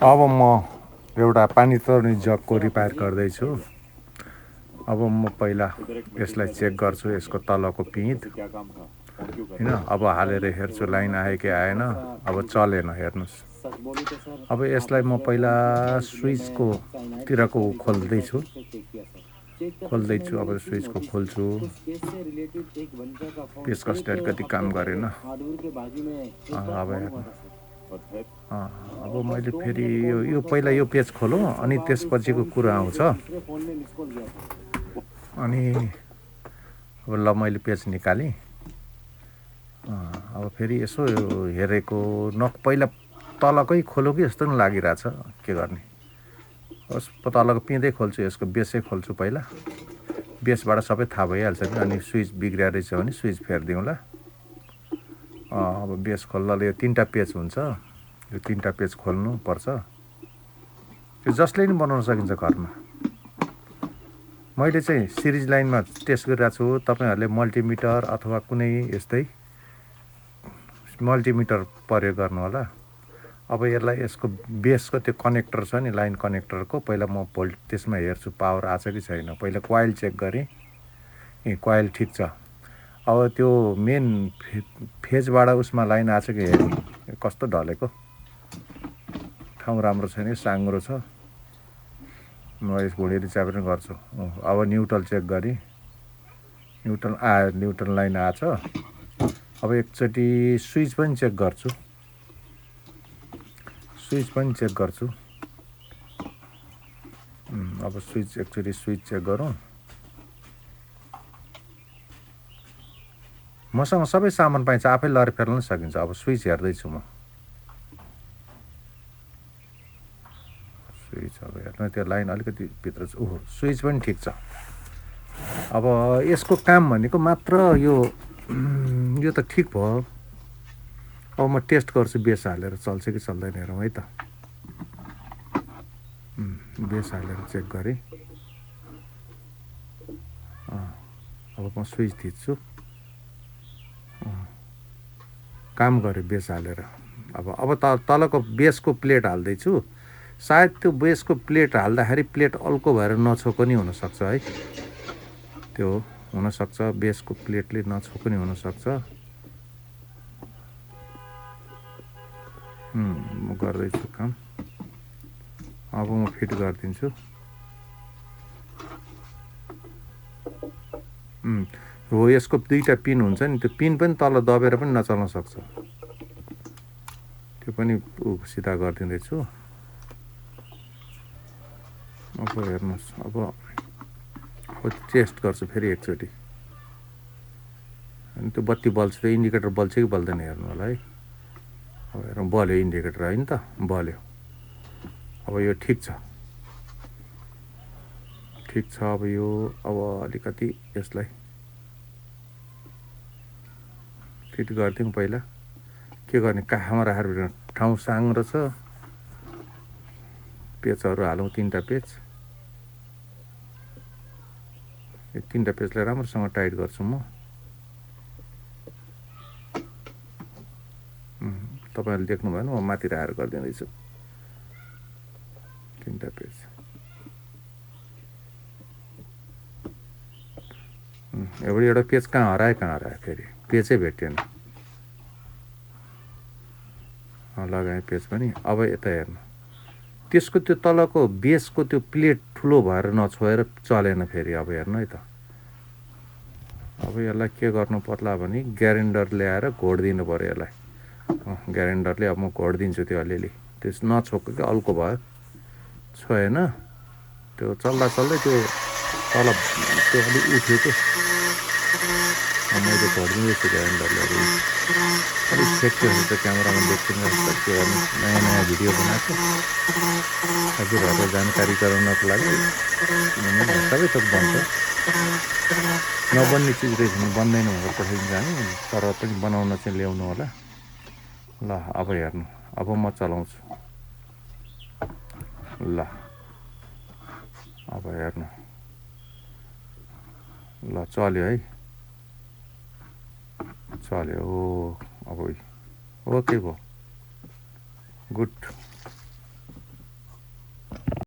अब म एउटा पानी तर्ने जगको रिपेयर गर्दैछु। अब म पहिला यसलाई चेक गर्छु, यसको तलको पिँध होइन। अब हालेर हेर्छु लाइन आयो कि आएन। अब चलेन, हेर्नुहोस्। अब यसलाई म पहिला स्विचको तिरको खोल्दैछु। अब स्विचको खोल्छु। पेच कसले अलिकति काम गरेन। अब मैले फेरि यो पहिला यो पेज खोलौँ, अनि त्यसपछिको कुरा आउँछ। अनि अब ल मैले पेज निकालेँ। अब फेरि यसो हेरेको पहिला तलकै खोलो कि जस्तो पनि लागिरहेछ। के गर्ने, होस् तलको पिँधै खोल्छु, यसको बेसै खोल्छु पहिला। बेसबाट सबै थाहा भइहाल्छ नि। अनि स्विच बिग्रिया रहेछ भने स्विच फेरिदिउँला। अब बेस खोल्दाले यो 3टा पेज हुन्छ। यो 3टा पेज खोल्नुपर्छ। त्यो जसले नि बनाउन सकिन्छ घरमा। मैले चाहिँ सिरिज लाइनमा टेस्ट गरिरहेको छु। तपाईँहरूले मल्टिमिटर अथवा कुनै यस्तै मल्टिमिटर प्रयोग गर्नु होला। अब यसको बेसको त्यो कनेक्टर छ नि, लाइन कनेक्टरको पहिला म भोल्ट त्यसमा हेर्छु पावर आछ कि छैन। पहिला कोइल चेक गरेँ, कोइल ठिक छ। अब त्यो मेन फेजबाट उसमा लाइन आछ कि हेरेँ। कस्तो ढलेको, ठाउँ राम्रो छैन, साङ्ग्रो छ। म यस घुँडेरी च्यापेर गर्छु। अब न्युट्रल चेक गरेँ, न्युट्रल लाइन आछ। अब एकचोटि स्विच पनि चेक गर्छु। अब एकचोटि स्विच चेक गरौँ। मसँग सबै सामान पाइन्छ, आफै लएर फेर्न सकिन्छ। अब स्विच हेर्दैछु म। स्विच अब हेर्नु, त्यो लाइन अलिकति भित्र छ। स्विच पनि ठिक छ। अब यसको काम भनेको मात्र यो त ठिक भयो। अब म टेस्ट गर्छु बेस हालेर चल्छ कि चल्दैन हेरौँ है त। बेस हालेर चेक गरेँ। अब म स्विच थिच्छु। काम गरेँ बेस हालेर। अब तलको बेसको प्लेट हाल्दैछु। सायद त्यो बेसको प्लेट हाल्दाखेरि प्लेट अल्को भएर नछोको नि हुनसक्छ है। त्यो हुनसक्छ, बेसको प्लेटले नछोको नि हुनसक्छ। म गर्दैछु काम। अब म फिट गरिदिन्छु। हो, यसको 2टा पिन हुन्छ नि, त्यो पिन पनि तल दबेर पनि नचल्न सक्छ। त्यो पनि सिधा गरिदिँदैछु। अब हेर्नुहोस्, अब टेस्ट गर्छु फेरि एकचोटि। अनि त्यो बत्ती बल्छ, त्यो इन्डिकेटर बल्छ कि बल्दैन हेर्नु होला है। अब हेरौँ, बल्यो इन्डिकेटर होइन त, बल्यो। अब यो ठिक छ। अब यो अलिकति यसलाई फिट गरिदिउँ पहिला। के गर्ने, काखमा राखेर ठाउँ साङ्ग्रो छ। पेचहरू हालौँ, 3टा पेच। यो 3टा पेचलाई राम्रोसँग टाइट गर्छु म। तपाईँहरूले देख्नु भएन, म माथि राखेर गरिदिँदैछु 3टा पेच। एउटा पेच कहाँ हरायो फेरि पेचै भेटिएन। लगाएँ पेच पनि। अब यता हेर्नु, त्यसको त्यो तलको बेसको त्यो प्लेट ठुलो भएर नछोएर चलेन फेरि। अब हेर्नु है त। अब यसलाई के गर्नु पर्ला भने ग्यारेन्डर ल्याएर घोडिदिनु पऱ्यो यसलाई। ग्यारेन्डरले अब म घोडिदिन्छु त्यो अलिअलि। त्यो नछोको कि अल्को भयो, छोएन। त्यो चल्दा चल्दै त्यो तल त्यो अलिक उठ्यो कि। मैले घोडिदिँदैछु ग्यारेन्डरले। अलिक सेक्यो हुन्छ क्यामेरामा देख्छौँ। के गर्नु, नयाँ भिडियो बनाएको हजुरहरूलाई जानकारी गराउनको लागि। सबै थोक बन्छ, नबन्ने चिज रहेछ भने बन्दैन भनेर पठाइदिन्छ हामी। तर पनि बनाउन चाहिँ ल्याउनु होला। ल अब हेर्नु, अब म चलाउँछु। ल अब हेर्नु, ल चल्यो है, चल्यो। अब ओके भयो, गुड।